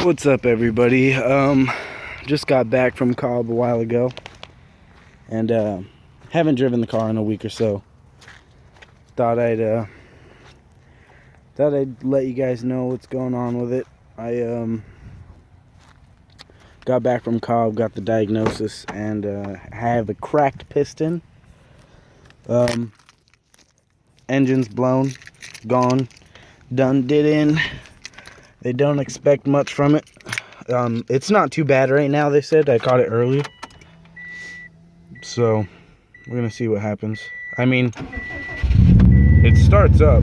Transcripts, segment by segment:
What's up, everybody? Just got back from Cobb a while ago, and haven't driven the car in a week or so. Thought I'd let you guys know what's going on with it. I got back from Cobb, got the diagnosis, and have a cracked piston. Engine's blown, gone, done, did in. They don't expect much from it. It's not too bad right now, they said. I caught it early. So, we're going to see what happens. I mean, it starts up.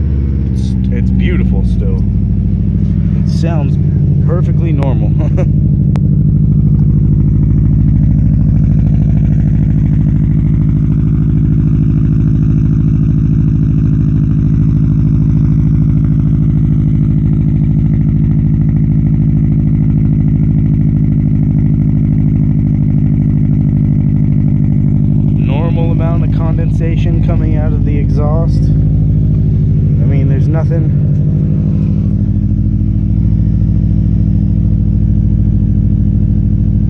It's beautiful still. It sounds perfectly normal. Amount of condensation coming out of the exhaust. I mean, there's nothing.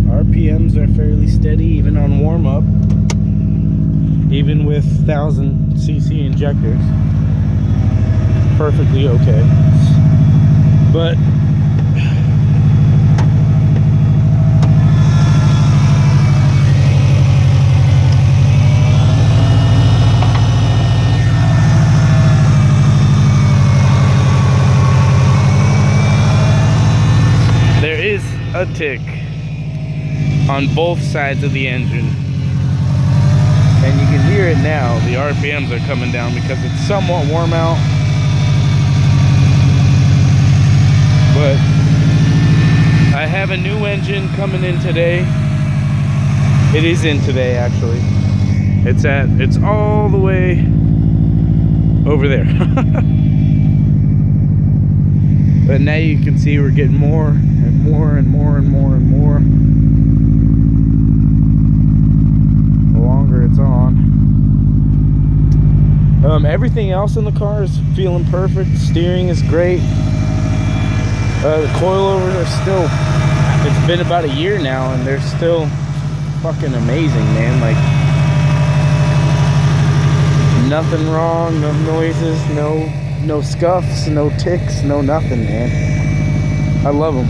RPMs are fairly steady even on warm-up, even with 1000cc injectors. Perfectly okay. But a tick on both sides of the engine, and you can hear it now. The RPMs are coming down because it's somewhat warm out, but I have a new engine coming in today. It is in today, actually. It's all the way over there. But now you can see we're getting more and more and more and more and more the longer it's on. Everything else in the car is feeling perfect. Steering is great. The coilovers are still, it's been about a year now and they're still fucking amazing, man. Like, nothing wrong, no noises, no scuffs, no ticks, no nothing, man. I love them.